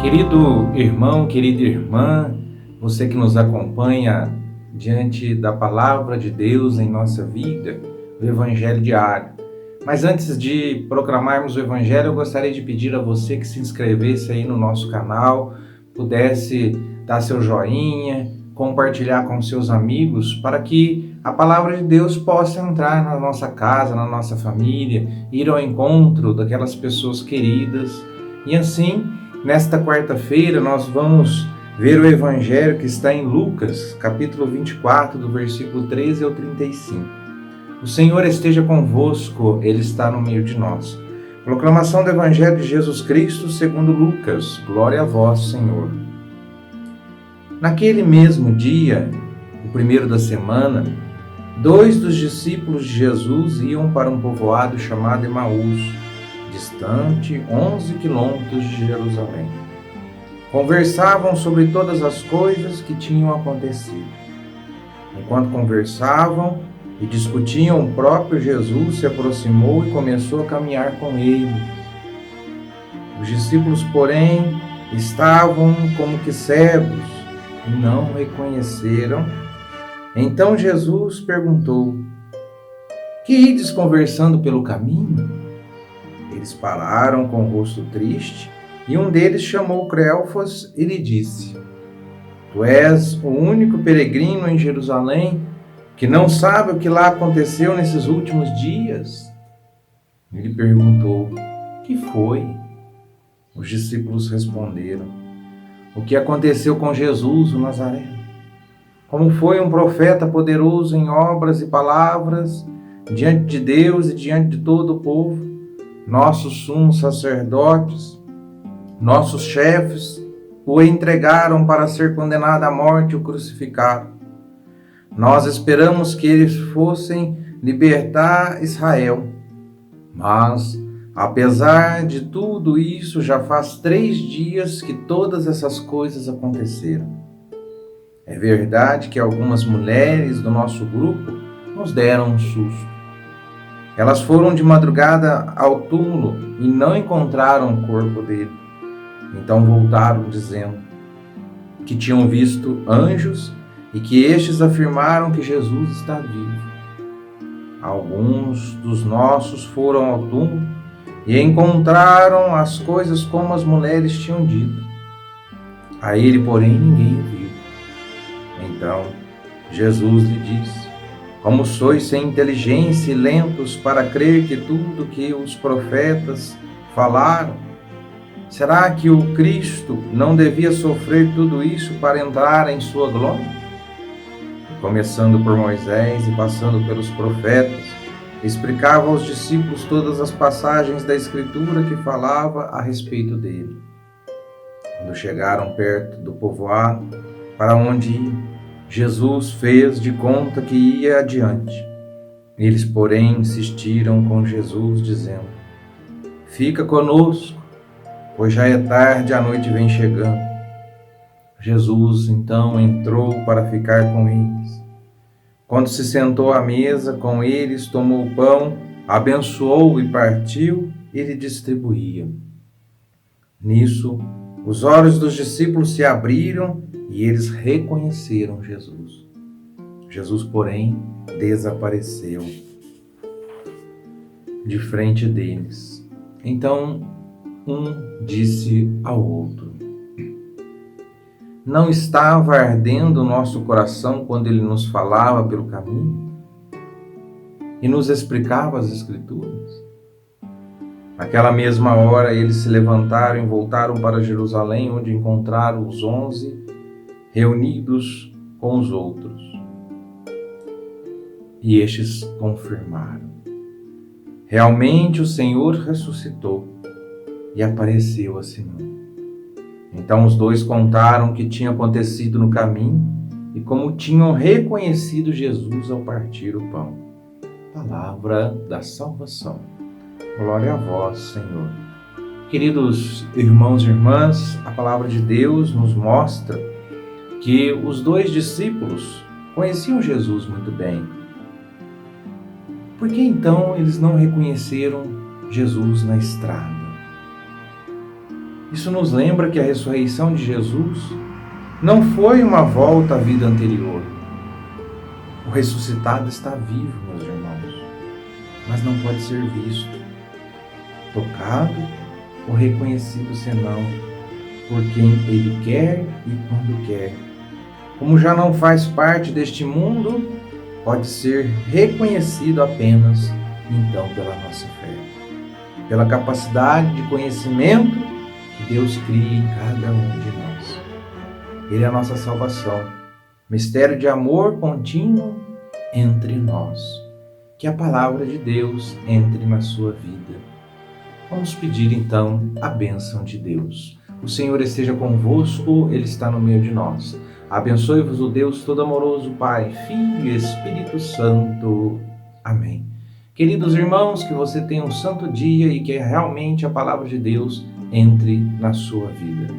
Querido irmão, querida irmã, você que nos acompanha diante da palavra de Deus em nossa vida, o Evangelho diário. Mas antes de proclamarmos o Evangelho, eu gostaria de pedir a você que se inscrevesse aí no nosso canal, pudesse dar seu joinha, compartilhar com seus amigos, para que a palavra de Deus possa entrar na nossa casa, na nossa família, ir ao encontro daquelas pessoas queridas. E assim, nesta quarta-feira, nós vamos ver o Evangelho que está em Lucas, capítulo 24, do versículo 13 ao 35. O Senhor esteja convosco, Ele está no meio de nós. Proclamação do Evangelho de Jesus Cristo segundo Lucas. Glória a vós, Senhor. Naquele mesmo dia, o primeiro da semana, 2 dos discípulos de Jesus iam para um povoado chamado Emaús, distante 11 quilômetros de Jerusalém. Conversavam sobre todas as coisas que tinham acontecido. Enquanto conversavam e discutiam, o próprio Jesus se aproximou e começou a caminhar com ele. Os discípulos, porém, estavam como que cegos e não o reconheceram. Então Jesus perguntou: Que ides conversando pelo caminho? Eles pararam com o rosto triste, e um deles chamou Cleófas e lhe disse: Tu és o único peregrino em Jerusalém que não sabe o que lá aconteceu nesses últimos dias? Ele perguntou: Que foi? Os discípulos responderam: O que aconteceu com Jesus, o Nazareno. Como foi um profeta poderoso em obras e palavras, diante de Deus e diante de todo o povo. Nossos sumos sacerdotes, nossos chefes, o entregaram para ser condenado à morte e o crucificaram. Nós esperamos que eles fossem libertar Israel. Mas, apesar de tudo isso, já faz 3 dias que todas essas coisas aconteceram. É verdade que algumas mulheres do nosso grupo nos deram um susto. Elas foram de madrugada ao túmulo e não encontraram o corpo dele. Então voltaram dizendo que tinham visto anjos e que estes afirmaram que Jesus está vivo. Alguns dos nossos foram ao túmulo e encontraram as coisas como as mulheres tinham dito. A ele, porém, ninguém o viu. Então Jesus lhe disse: Como sois sem inteligência e lentos para crer que tudo que os profetas falaram? Será que o Cristo não devia sofrer tudo isso para entrar em sua glória? Começando por Moisés e passando pelos profetas, explicava aos discípulos todas as passagens da Escritura que falava a respeito dele. Quando chegaram perto do povoado para onde ia, Jesus fez de conta que ia adiante. Eles, porém, insistiram com Jesus, dizendo: Fica conosco, pois já é tarde e a noite vem chegando. Jesus, então, entrou para ficar com eles. Quando se sentou à mesa com eles, tomou o pão, abençoou e partiu e lhe distribuía. Nisso, os olhos dos discípulos se abriram e eles reconheceram Jesus. Jesus, porém, desapareceu de frente deles. Então, um disse ao outro: Não estava ardendo o nosso coração quando ele nos falava pelo caminho e nos explicava as Escrituras? Naquela mesma hora, eles se levantaram e voltaram para Jerusalém, onde encontraram os 11 reunidos com os outros. E estes confirmaram: Realmente o Senhor ressuscitou e apareceu a Simão. Então os 2 contaram o que tinha acontecido no caminho e como tinham reconhecido Jesus ao partir o pão. Palavra da salvação. Glória a vós, Senhor. Queridos irmãos e irmãs, a palavra de Deus nos mostra que os 2 discípulos conheciam Jesus muito bem. Por que então eles não reconheceram Jesus na estrada? Isso nos lembra que a ressurreição de Jesus não foi uma volta à vida anterior. O ressuscitado está vivo, meus irmãos, mas não pode ser visto, tocado ou reconhecido senão por quem Ele quer e quando quer. Como já não faz parte deste mundo, pode ser reconhecido apenas, então, pela nossa fé, pela capacidade de conhecimento que Deus cria em cada um de nós. Ele é a nossa salvação, mistério de amor contínuo entre nós. Que a palavra de Deus entre na sua vida. Vamos pedir então a bênção de Deus. O Senhor esteja convosco, Ele está no meio de nós. Abençoe-vos o Deus Todo-Amoroso, Pai, Filho e Espírito Santo. Amém. Queridos irmãos, que você tenha um santo dia e que realmente a palavra de Deus entre na sua vida.